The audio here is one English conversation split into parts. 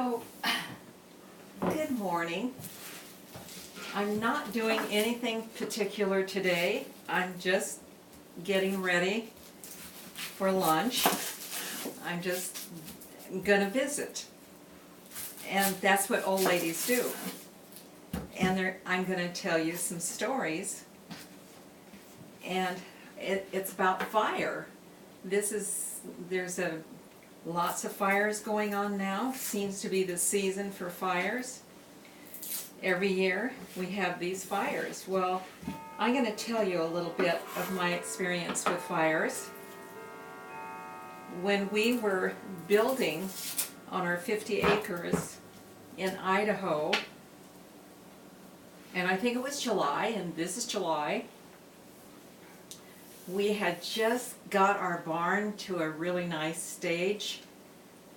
So, good morning. I'm not doing anything particular today. I'm just getting ready for lunch. I'm just gonna visit. And that's what old ladies do. And I'm gonna tell you some stories. And it's about fire. There's lots of fires going on now. Seems to be the season for fires. Every year we have these fires. Well, I'm going to tell you a little bit of my experience with fires. When we were building on our 50 acres in Idaho, and I think it was July, and this is July, we had just got our barn to a really nice stage,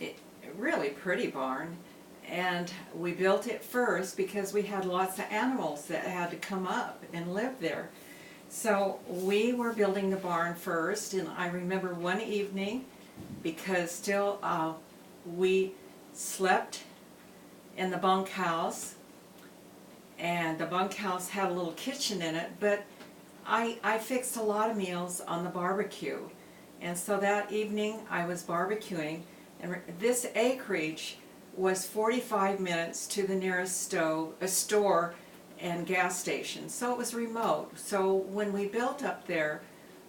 a really pretty barn, and we built it first because we had lots of animals that had to come up and live there. So we were building the barn first, and I remember one evening, because still we slept in the bunkhouse, and the bunkhouse had a little kitchen in it, but I fixed a lot of meals on the barbecue, and so that evening I was barbecuing, and this acreage was 45 minutes to the nearest store and gas station, so it was remote. So when we built up there,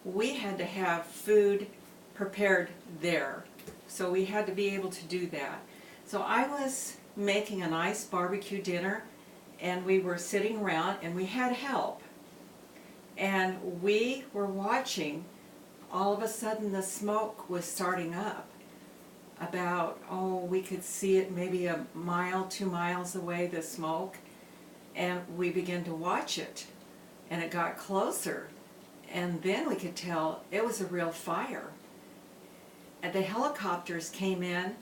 we had to have food prepared there, so we had to be able to do that. So I was making a nice barbecue dinner, and we were sitting around, and we had help. And we were watching. All of a sudden the smoke was starting up. About, we could see it maybe a mile, 2 miles away, the smoke. And we began to watch it. And it got closer. And then we could tell it was a real fire. And the helicopters came in.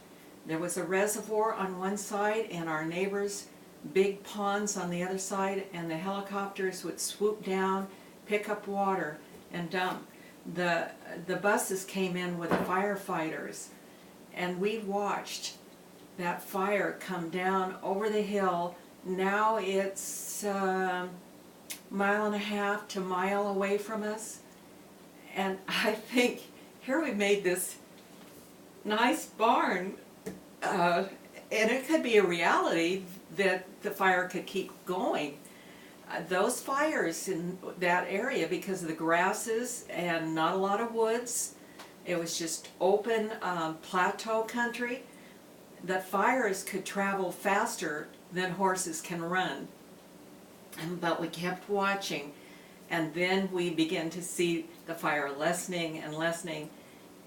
There was a reservoir on one side and our neighbors' big ponds on the other side. And the helicopters would swoop down, pick up water, and dump. The buses came in with the firefighters, and we watched that fire come down over the hill. Now it's a 1.5 to 1 mile away from us, and I think here we made this nice barn, and it could be a reality that the fire could keep going. Those fires in that area, because of the grasses and not a lot of woods, it was just open plateau country, the fires could travel faster than horses can run. But we kept watching, and then we began to see the fire lessening and lessening,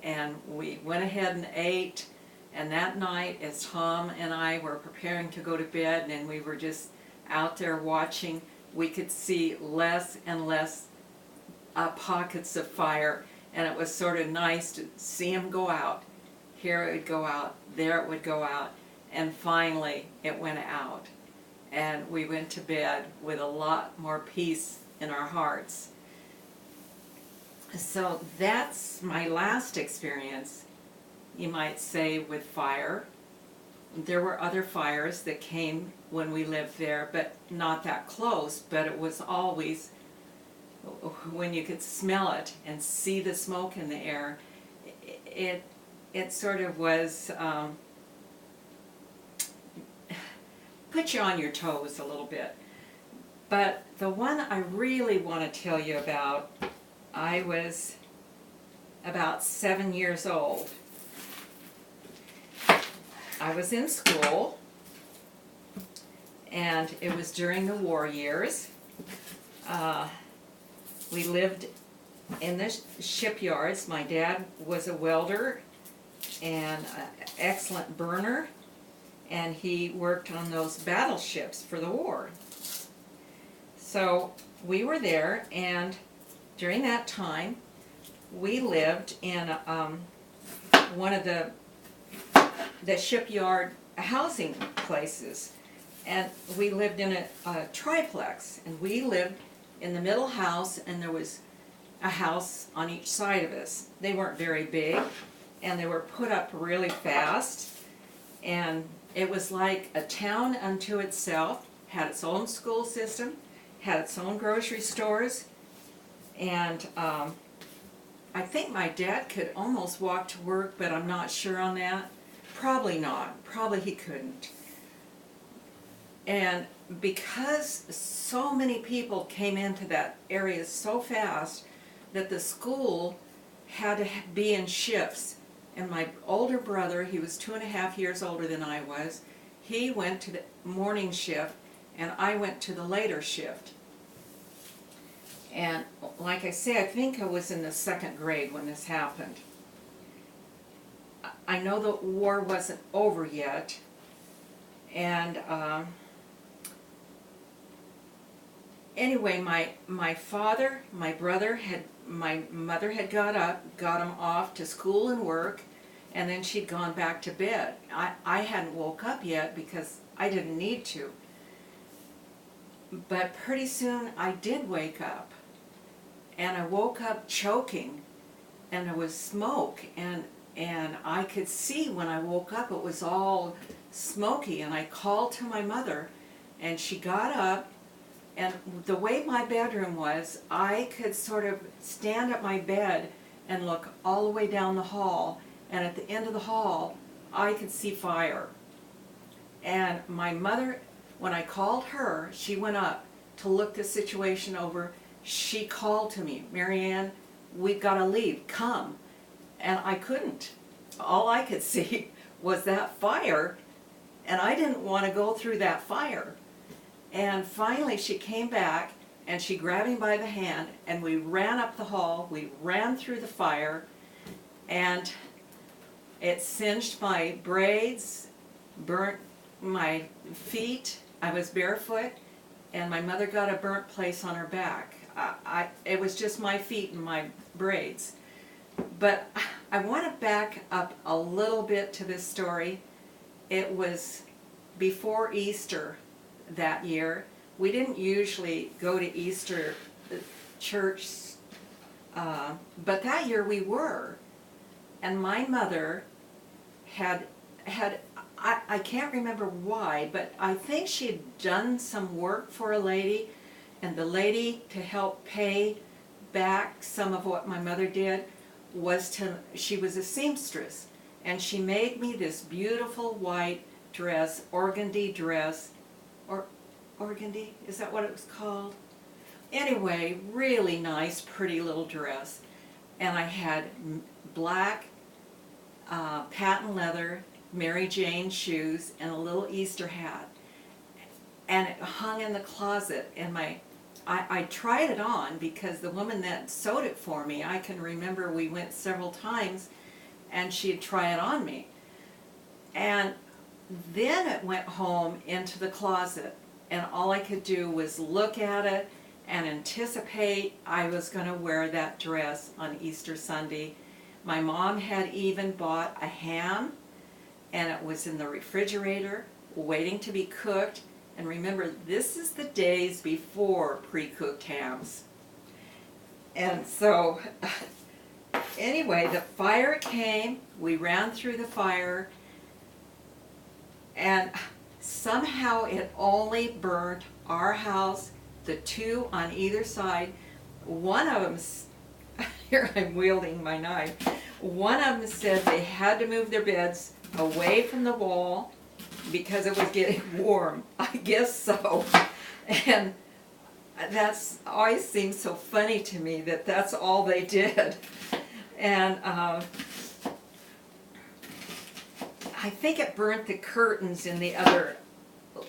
and we went ahead and ate. And that night, as Tom and I were preparing to go to bed, and we were just out there watching, we could see less and less pockets of fire, and it was sort of nice to see them go out. Here it would go out, there it would go out, and finally it went out. And we went to bed with a lot more peace in our hearts. So that's my last experience, you might say, with fire. There were other fires that came when we lived there, but not that close, but it was always, when you could smell it and see the smoke in the air, it sort of was, put you on your toes a little bit. But the one I really want to tell you about, I was about 7 years old. I was in school, and it was during the war years. We lived in the shipyards. My dad was a welder and an excellent burner, and he worked on those battleships for the war. So we were there, and during that time we lived in one of the shipyard housing places, and we lived in a triplex, and we lived in the middle house, and there was a house on each side of us. They weren't very big, and they were put up really fast, And it was like a town unto itself, had its own school system, had its own grocery stores, and I think my dad could almost walk to work, but I'm not sure on that. Probably not. Probably he couldn't. And because so many people came into that area so fast that the school had to be in shifts. And my older brother, he was 2.5 years older than I was, he went to the morning shift and I went to the later shift. And like I say, I think I was in the 2nd grade when this happened. I know the war wasn't over yet, and anyway, my father, my brother, my mother had got up, got him off to school and work, and then she'd gone back to bed. I hadn't woke up yet because I didn't need to. But pretty soon I did wake up, and I woke up choking, and there was smoke, and I could see when I woke up it was all smoky, and I called to my mother, and she got up. And the way my bedroom was, I could sort of stand at my bed and look all the way down the hall, and at the end of the hall I could see fire. And my mother, when I called her, she went up to look the situation over. She called to me, "Marianne, we've got to leave, come." And I couldn't. All I could see was that fire, and I didn't want to go through that fire. And finally she came back and she grabbed me by the hand and we ran up the hall, we ran through the fire, and it singed my braids, burnt my feet. I was barefoot, and my mother got a burnt place on her back. It was just my feet and my braids. But I want to back up a little bit to this story. It was before Easter that year. We didn't usually go to Easter church, but that year we were. And my mother had I can't remember why, but I think she had done some work for a lady, and the lady, to help pay back some of what my mother did, she was a seamstress, and she made me this beautiful white dress, organdy dress, or organdy, is that what it was called? Anyway, really nice, pretty little dress. And I had black patent leather Mary Jane shoes and a little Easter hat. And it hung in the closet, and I tried it on because the woman that sewed it for me, I can remember we went several times and she'd try it on me. And then it went home into the closet, and all I could do was look at it and anticipate I was going to wear that dress on Easter Sunday. My mom had even bought a ham, and it was in the refrigerator waiting to be cooked. And remember, this is the days before pre-cooked hams. And so anyway, the fire came, we ran through the fire, and somehow it only burnt our house, the two on either side. One of them, here I'm wielding my knife, one of them said they had to move their beds away from the wall because it was getting warm. I guess so. And that's always seems so funny to me that that's all they did. And I think it burnt the curtains in the other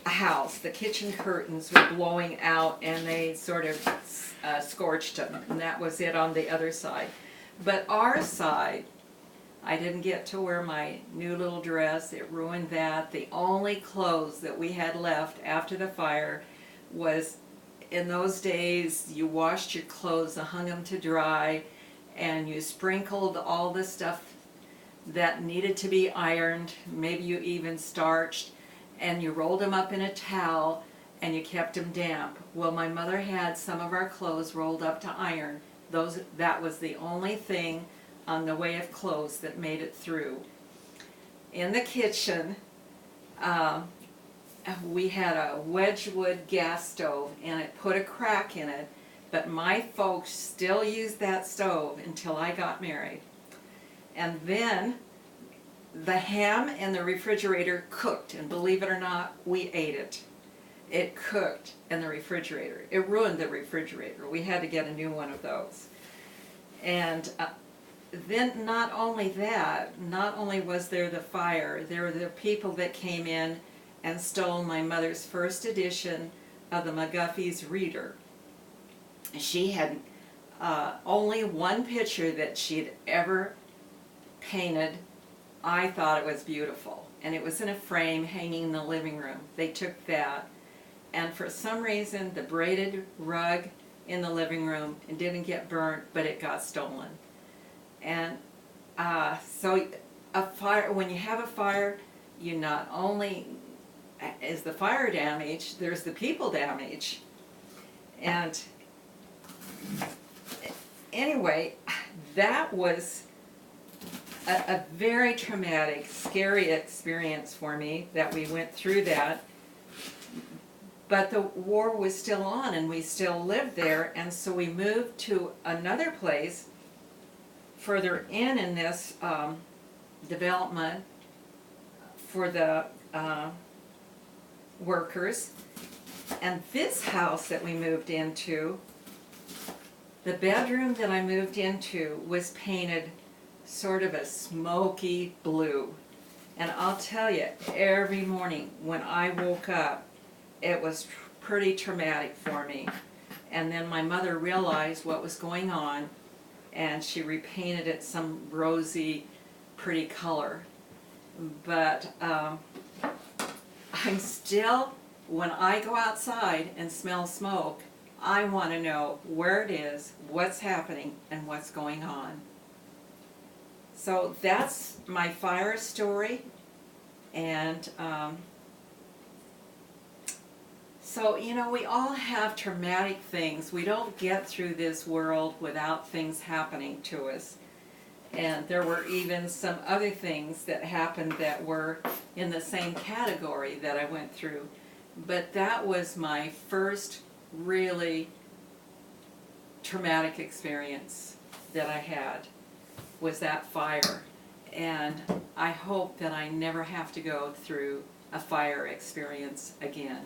house. The kitchen curtains were blowing out, and they sort of scorched them, and that was it on the other side. But our side, I didn't get to wear my new little dress. It ruined that. The only clothes that we had left after the fire was, in those days, you washed your clothes and hung them to dry, and you sprinkled all the stuff that needed to be ironed. Maybe you even starched, and you rolled them up in a towel and you kept them damp. Well, my mother had some of our clothes rolled up to iron. That was the only thing on the way of clothes that made it through. In the kitchen, uh, we had a Wedgwood gas stove, and it put a crack in it, but my folks still used that stove until I got married. And then the ham in the refrigerator cooked, and believe it or not, we ate it. It cooked in the refrigerator. It ruined the refrigerator. We had to get a new one of those. And then not only that, not only was there the fire, there were the people that came in and stole my mother's first edition of the McGuffey's Reader. She had only one picture that she'd ever painted. I thought it was beautiful, and it was in a frame hanging in the living room. They took that, and for some reason the braided rug in the living room, it didn't get burnt, but it got stolen. And so a fire, when you have a fire, you not only is the fire damage, there's the people damage. And anyway, that was a very traumatic, scary experience for me, that we went through that. But the war was still on, and we still lived there, and so we moved to another place further in this development for the workers. And this house that we moved into, the bedroom that I moved into was painted sort of a smoky blue. And I'll tell you, every morning when I woke up, it was pretty traumatic for me. And then my mother realized what was going on, and she repainted it some rosy, pretty color. But I'm still, when I go outside and smell smoke, I want to know where it is, what's happening, and what's going on. So that's my fire story. And so, you know, we all have traumatic things. We don't get through this world without things happening to us. And there were even some other things that happened that were in the same category that I went through. But that was my first really traumatic experience that I had, was that fire. And I hope that I never have to go through a fire experience again.